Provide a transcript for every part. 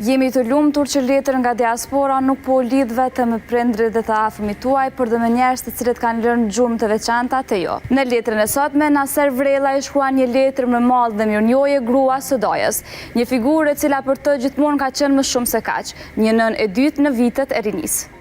Jemi të lumtur që letër nga diaspora nuk po lidh vetëm me prindrit dhe të afërmit tuaj, por dhe me njerëz të cilët kanë lënë gjurmë të veçanta të jo. Në letrën e sotme, Naser Vrella i shkruan një letër me mall dhe mirënjohje gruas së dajës, një figurë e cila për të gjithmonë ka qenë më shumë se kaq, një nën e dytë në vitet e rinisë.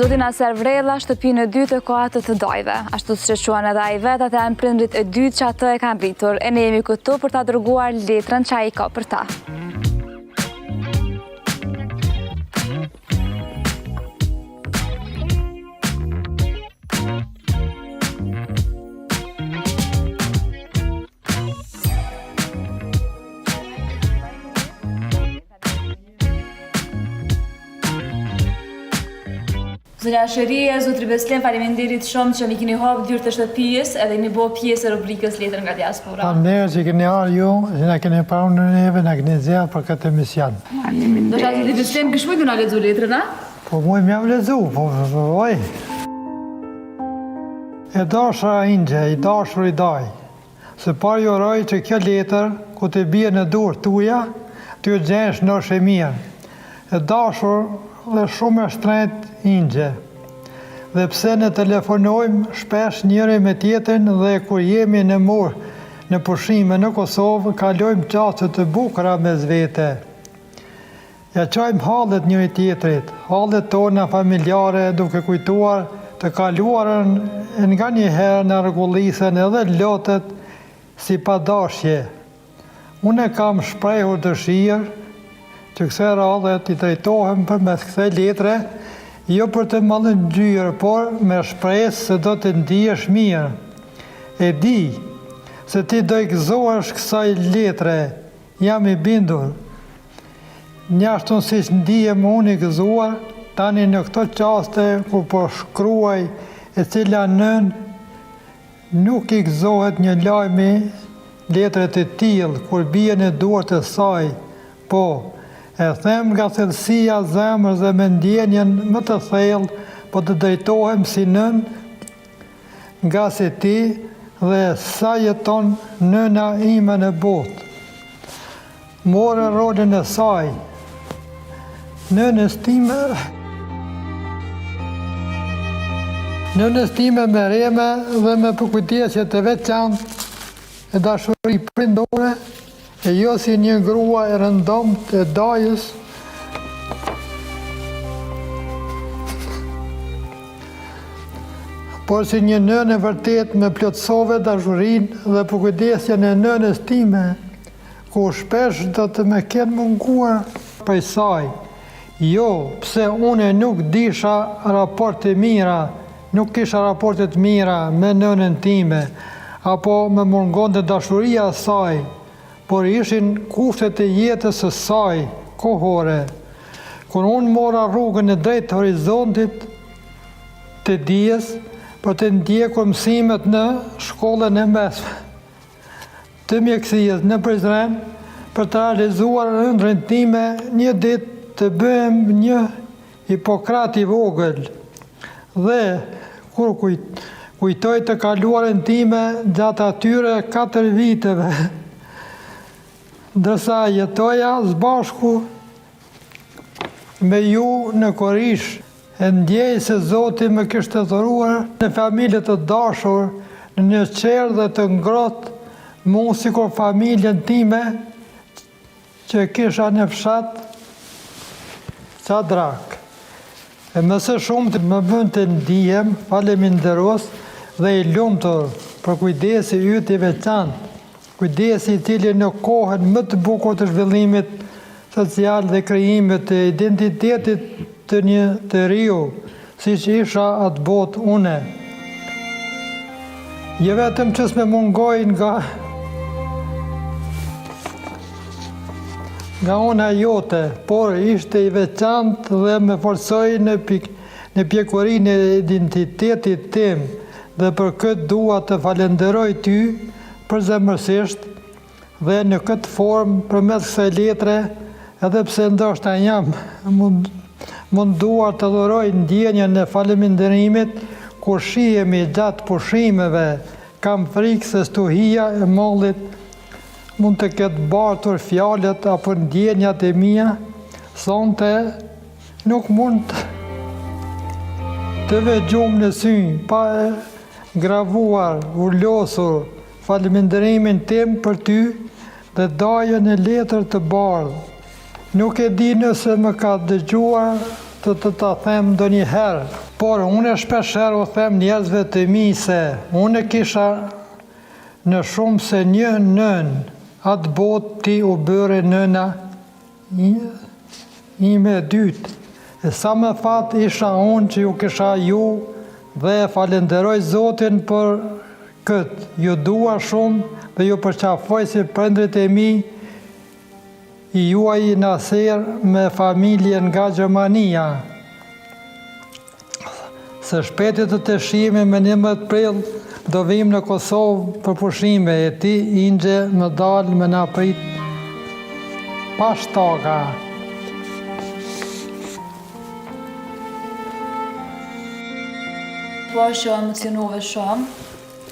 Zoti Naser Vrella, shtëpinë e dytë e kohat të dajve, ashtu siç e quan edhe ai vet, ata janë prindrit e dytë që atë e kanë mbritur, e ne jemi këtu për ta dërguar letrën që ai ka për ta. Zonja Sherie, zotri Beslem, faleminderit shumë që mi keni hapur dyert e shtëpisë edhe një bo pjesë e rubrikës Letër nga diaspora. Faleminderit që keni ardhur ju, që na keni pranuar neve, na keni zgjedhur për këtë emision. Do të zotri Beslem, kështu që na lexo letrën, a? Po më jam lexu, po oj. E dashura Inge, i dashur i daj. Se parë ju uroj që kjo letër, ku të bie në dorë tuaja, të ju gjesh në mirë. E dashur dhe shumë e shtrenjtë Inge. Dhe pse ne telefonojmë shpesh njëri me tjetrin dhe kur jemi në pushime në Kosovë, kalojmë çaste të bukura mes vete. Ja çojmë hallet njëri tjetrit, hallet tona familjare, duke kujtuar të kaluarën nga një herë në rregullisën edhe lotet si padashje. Unë kam shprehur dëshirë që kësaj radhe t'i drejtohem përmes kësaj letre, jo për të mallëngjyrë, por me shpresë se do të ndihesh mirë. E di se ti do i gëzohesh kësaj letre, jam i bindur. Njashtu siç ndihem unë i gëzuar, tani në këto qaste ku po shkruaj, e cila nën nuk i gëzohet një lajmi letre të tillë kur bie në duart e saj, po e them nga thellësia e zemrës dhe me ndjenjen më të thellë, po të drejtohem si nën, nga se ti dhe sa jeton nëna ime në botë. More rolin e saj, nënës time me reme dhe me përkujtesje të veçantë e dashuri prindore, e jo si një grua e rëndomt e dajës, por si një nënë e vërtet me plotësove dashurinë dhe përkujdesjen e nënës time, ku shpesh do të më kenë munguar prej saj. Jo, pse unë nuk disha raporte mira, nuk kisha raporte të mira me nënën time, apo më mungonte dashuria e saj, por ishin kushtet e jetës së saj kohore. Kur unë mora rrugën e drejtë horizontit të dijes për të ndjekur mësimet në shkollën e mesme të mjekësisë në Prizren, për të realizuar ëndrrën time, një ditë të bëhem një Hipokrat i vogël. Dhe kur kujtoj të kaluarën time gjatë atyre 4 viteve, ndërsa jetoja zbashku me ju në Korish, e ndjej se Zoti më kishte dhuruar në familje të dashur, në një qerë dhe të ngrohtë, mu sikur familjen time që kisha në fshat Çadrak. E mëse shumë të më bënd të ndihem faleminderos dhe i lumtur për kujdesi yt i veçantë, kujdesi i cili në kohën më të bukur të zhvillimit social dhe krijimit të identitetit të një të riu, siç isha atë botë une. Je vetëm që s'me mungoj nga ona jote, por ishte i veçantë dhe me forcoj në pjekurinë e identitetit tim, dhe për këtë dua të falenderoj ty përzemërsisht dhe në këtë formë përmes kësaj letre, edhe pse ndoshta jam munduar të dhuroj ndjenjën e faleminderimit, kur shihemi gjatë pushimeve, kam frikë se stuhia e mollit mund të ketë bartur fjalët apo ndjenjat e mia, sonte nuk mund të vexhum në sy, pa gravuar, ullosur faleminderimin tim për ty dhe dajën e letër të bardhë. Nuk e di nëse më ka dëgjuar të ta them ndonjëherë, por unë shpeshherë u them njerëzve të mi se unë kisha në shumë se një nën, atë botë ti u bëre nëna ime e dytë. E sa më fat isha unë që ju kisha ju dhe falenderoj Zotin për këtë. Ju dua shumë dhe ju përqafoj si prindrit e mi, i juaj Nasir me familjen nga Gjermania. Së shpetit të shihemi me 11 prill do vim në Kosovë për pushime, e ti Ingje më dalë me na prit pa shtaka. Po që emocionove shumë,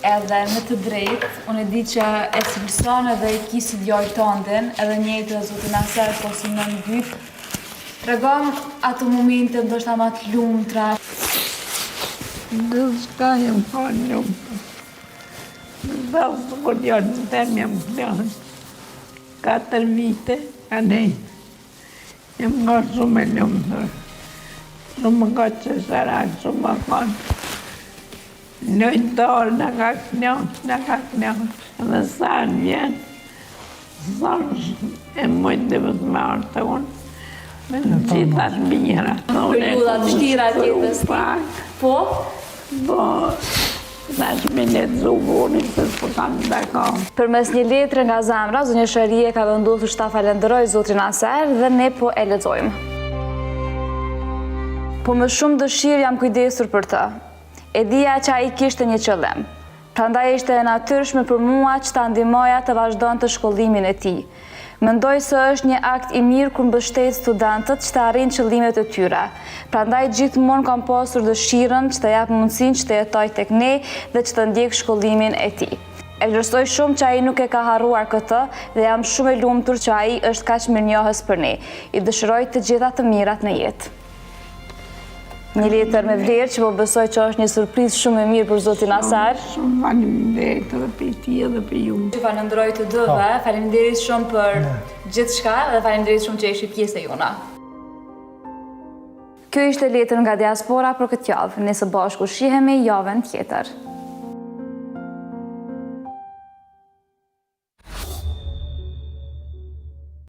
edhe me të drejtë, unë e di që e cilëson edhe i kisi djojë tëndin, edhe njëjtë dhe Zotin Naser, po si në dytë. Tregom ato momente ndoshta ma të lumtra. Dhe s'ka jem ka lumtur. Dhe s'kur janë në tem jam planë. 4 vite, a nej. Jem nga shumë e lumtur. Shumë nga qesarak, shumë nga kanë. Në dorë në ka knjohë, dhe sa në vjen, sa e mojtë dhe vëtë marë të unë, me në gjithat mira. Përlludat shtira tjetës ti? Po? Po, sa shme letëzu vonin, se s'po kam të ka. Përmes një letre nga zemra, zonjë Shërie ka vendosur që ta falenderoj Zotrin Naser dhe ne po e lexojmë. Po më shumë dëshirë jam kujdesur për të. E dija që ai kishte një qëllim. Prandaj ishte e natyrshme për mua që ta ndihmoja të vazhdonte shkollimin e tij. Mendoj se është një akt i mirë kur mbështet studentët që të arrijnë qëllimet e tyre. Prandaj gjithmonë kam pasur dëshirën që të jap mundësinë që të jetoj tek ne dhe që të ndjek shkollimin e tij. E vlerësoj shumë që ai nuk e ka harruar këtë dhe jam shumë e lumtur që ai është kaq mirënjohës për ne. I dëshiroj të gjitha të mirat në jetë. Një letër me vlerë që po besoj që është një surprizë shumë e mirë për Zotin Naser. Shumë faleminderit edhe për ti edhe për ju. Që falenderoj të dëve, faleminderit shumë për gjithë shka dhe faleminderit shumë që ishi pjesë e jona. Kjo ishte letër nga diaspora për këtë javë, ne së bashku shihemi javën tjetër.